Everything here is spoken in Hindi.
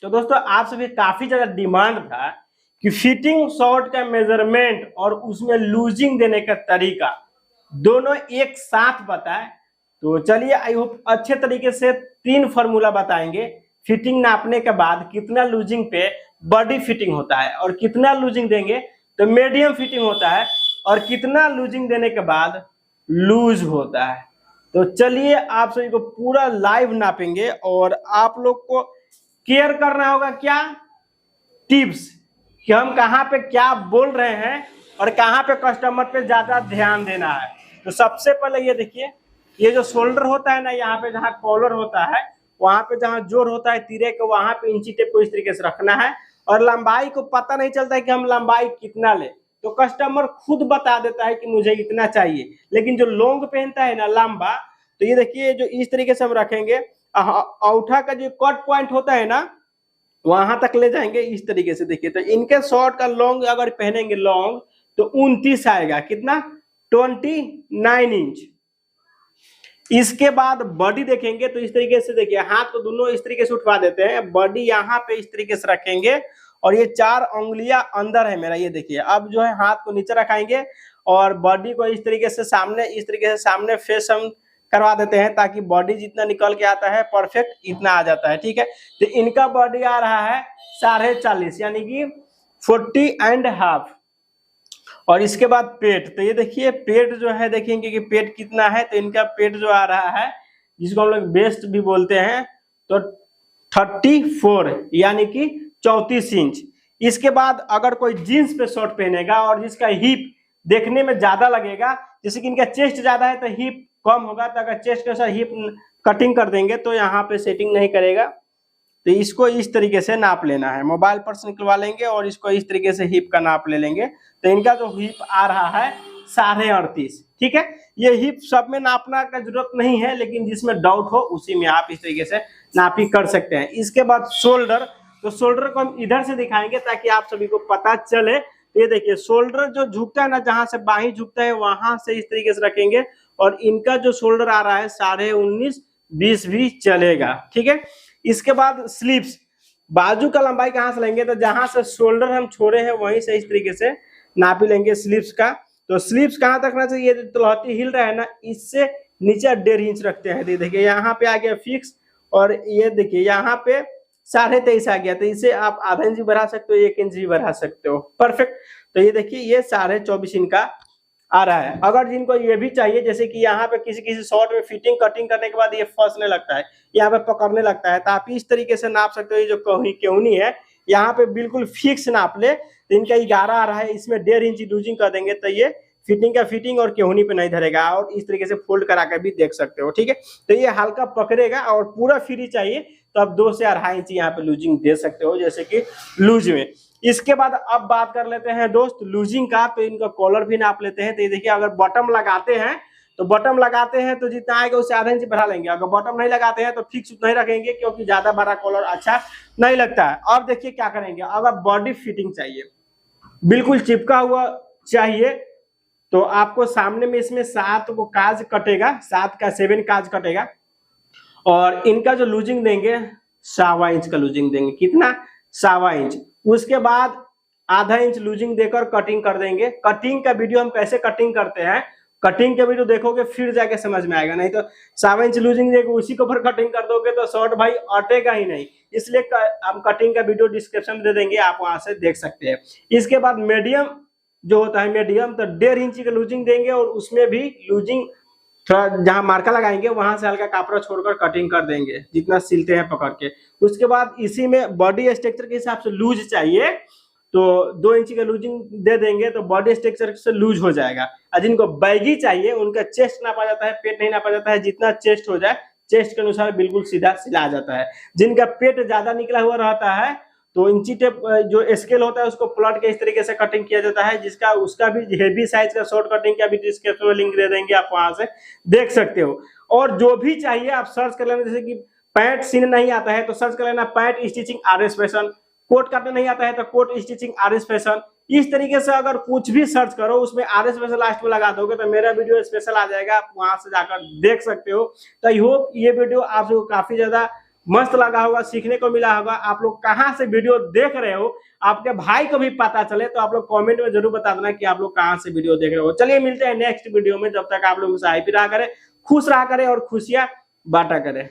तो दोस्तों आप सभी काफी ज्यादा डिमांड था कि फिटिंग शॉर्ट का मेजरमेंट और उसमें लूजिंग देने का तरीका दोनों एक साथ बताए। तो चलिए आई होप अच्छे तरीके से 3 फार्मूला बताएंगे। फिटिंग नापने के बाद कितना लूजिंग पे बॉडी फिटिंग होता है और कितना लूजिंग देंगे तो मीडियम फिटिंग होता है और कितना लूजिंग देने के बाद लूज होता है। तो चलिए आप सभी को पूरा लाइव नापेंगे और आप लोग को केयर करना होगा क्या टिप्स कि हम कहाँ पे क्या बोल रहे हैं और कहाँ पे कस्टमर पे ज्यादा ध्यान देना है। तो सबसे पहले ये देखिए, ये जो शोल्डर होता है ना, यहाँ पे जहाँ कॉलर होता है वहां पे जहाँ जोर होता है तीरे के, वहां पे इंची टेप को इस तरीके से रखना है और लंबाई को पता नहीं चलता है कि हम लंबाई कितना ले, तो कस्टमर खुद बता देता है कि मुझे इतना चाहिए। लेकिन जो लॉन्ग पहनता है ना लंबा, तो ये देखिए जो इस तरीके से हम रखेंगे, औठा का जो कट पॉइंट होता है ना वहां तक ले जाएंगे इस तरीके से। देखिए तो इनके शॉर्ट का लॉन्ग अगर पहनेंगे लॉन्ग तो 29 आएगा, कितना 29 इंच। इसके बाद बॉडी देखेंगे तो इस तरीके से, देखिए हाथ को दोनों इस तरीके से उठवा देते हैं, बॉडी यहाँ पे इस तरीके से रखेंगे और ये 4 उंगलियां अंदर है मेरा। ये देखिए अब जो है हाथ को नीचे रखाएंगे और बॉडी को इस तरीके से सामने, इस तरीके से सामने फेस हम करवा देते हैं ताकि बॉडी जितना निकल के आता है परफेक्ट इतना आ जाता है। ठीक है, तो इनका बॉडी आ रहा है 40.5 यानी कि 40.5। और इसके बाद पेट, तो ये देखिए पेट जो है देखेंगे कि पेट कितना है, तो इनका पेट जो आ रहा है जिसको हम लोग बेस्ट भी बोलते हैं तो 34 यानी कि 34 इंच। इसके बाद अगर कोई जीन्स पे शॉर्ट पहनेगा और जिसका हिप देखने में ज्यादा लगेगा, जैसे कि इनका चेस्ट ज्यादा है तो हिप कम होगा, तो अगर चेस्ट के साथ हिप कटिंग कर देंगे तो यहाँ पे सेटिंग नहीं करेगा। तो इसको इस तरीके से नाप लेना है, मोबाइल पर से निकलवा लेंगे और इसको इस तरीके से हिप का नाप ले लेंगे। तो इनका जो हिप आ रहा है 38.5। ठीक है, ये हिप सब में नापना का जरूरत नहीं है, लेकिन जिसमें डाउट हो उसी में आप इस तरीके से नापी कर सकते हैं। इसके बाद शोल्डर, तो शोल्डर को हम इधर से दिखाएंगे ताकि आप सभी को पता चले। ये देखिए शोल्डर जो झुकता है ना, जहां से बाही झुकता है वहां से इस तरीके से रखेंगे और इनका जो शोल्डर आ रहा है 19.5 20 भी चलेगा। ठीक है, इसके बाद स्लीव्स, बाजू का लंबाई कहां से लेंगे तो जहां से शोल्डर हम छोड़े हैं वहीं से इस तरीके से नापी लेंगे स्लीव्स का। तो स्लीव्स कहां तक रखना चाहिए, जो तलहटी हिल रहा है ना इससे नीचे 1.5 इंच रखते हैं। देखिए यहाँ पे आ गया फिक्स और ये देखिए यहाँ पे 23.5 आ गया, तो इसे आप आधा इंच भी बढ़ा सकते हो, 1 इंच भी बढ़ा सकते हो, परफेक्ट। तो ये देखिए ये 24.5 इंच का आ रहा है। अगर जिनको ये भी चाहिए, जैसे कि यहाँ पे किसी किसी शॉर्ट में फिटिंग कटिंग करने के बाद ये फंसने लगता है, यहाँ पे पकड़ने लगता है, तो आप इस तरीके से नाप सकते हो। ये जो केहूनी है यहाँ पे बिल्कुल फिक्स नाप ले, तो इनका 11 आ रहा है, इसमें 1.5 इंच लूजिंग कर देंगे तो ये फिटिंग का फिटिंग और केहूनी पे नहीं धरेगा। और इस तरीके से फोल्ड करा कर भी देख सकते हो। ठीक है, तो ये हल्का पकड़ेगा और पूरा फ्री चाहिए तो आप 2 से 2.5 इंच यहाँ पे लूजिंग दे सकते हो, जैसे कि लूज में। इसके बाद अब बात कर लेते हैं दोस्त लूजिंग का, तो इनका कॉलर भी नाप लेते हैं। तो ये देखिए अगर बॉटम लगाते हैं तो जितना आएगा उससे आधा इंच बढ़ा लेंगे, अगर बॉटम नहीं लगाते हैं तो फिक्स उतना ही रखेंगे क्योंकि ज्यादा बड़ा कॉलर अच्छा नहीं लगता है। अब देखिए क्या करेंगे, अगर बॉडी फिटिंग चाहिए, बिल्कुल चिपका हुआ चाहिए, तो आपको सामने में इसमें 7 को काज कटेगा, 7 का 7 काज कटेगा और इनका जो लूजिंग देंगे 1.25 इंच का लूजिंग देंगे, कितना 1.25 इंच। उसके बाद आधा इंच लूजिंग देकर कटिंग कर देंगे। कटिंग का वीडियो हम कैसे कटिंग करते हैं, कटिंग के वीडियो देखोगे फिर जाके समझ में आएगा, नहीं तो 1.25 इंच लूजिंग देकर उसी के ऊपर कटिंग कर दोगे तो शॉर्ट भाई अटेगा ही नहीं। इसलिए हम कटिंग का वीडियो डिस्क्रिप्शन में दे देंगे, आप वहां से देख सकते हैं। इसके बाद मीडियम जो होता है मीडियम, तो 1.5 इंच का लूजिंग देंगे और उसमें भी लूजिंग थोड़ा जहां मार्का लगाएंगे वहां से हल्का कपड़ा छोड़कर कटिंग कर देंगे जितना सिलते हैं पकड़ के। उसके बाद इसी में बॉडी स्ट्रक्चर के हिसाब से लूज चाहिए तो 2 इंच का लूजिंग दे देंगे तो बॉडी स्ट्रक्चर से लूज हो जाएगा। और जिनको बैगी चाहिए उनका चेस्ट नापा जाता है, पेट नहीं नापा जाता है, जितना चेस्ट हो जाए चेस्ट के अनुसार बिल्कुल सीधा सिला जाता है। जिनका पेट ज्यादा निकला हुआ रहता है तो इंची टेप जो स्केल होता है उसको प्लॉट के इस तरीके से कटिंग किया जाता है, जिसका उसका भी हेवी साइज का शॉर्ट कटिंग का भी डिस्क्रिप्शन में लिंक दे देंगे, आप वहां से देख सकते हो। और जो भी चाहिए आप सर्च कर लेना, जैसे कि पैंट सीन नहीं आता है तो सर्च कर लेना pant stitching RS fashion, coat काटना नहीं आता है तो कोट स्टिचिंग RS फैशन। इस तरीके से अगर कुछ भी सर्च करो उसमें RS फैशन लास्ट में लगा दोगे तो मेरा वीडियो स्पेशल आ जाएगा, आप वहां से जाकर देख सकते हो। तो आई होप ये वीडियो आपको काफी ज्यादा मस्त लगा होगा, सीखने को मिला होगा। आप लोग कहाँ से वीडियो देख रहे हो, आपके भाई को भी पता चले तो आप लोग कमेंट में जरूर बता देना कि आप लोग कहाँ से वीडियो देख रहे हो। चलिए मिलते हैं नेक्स्ट वीडियो में, जब तक आप लोग सहाय रहा करें, खुश रहा करें और खुशियां बांटा करें।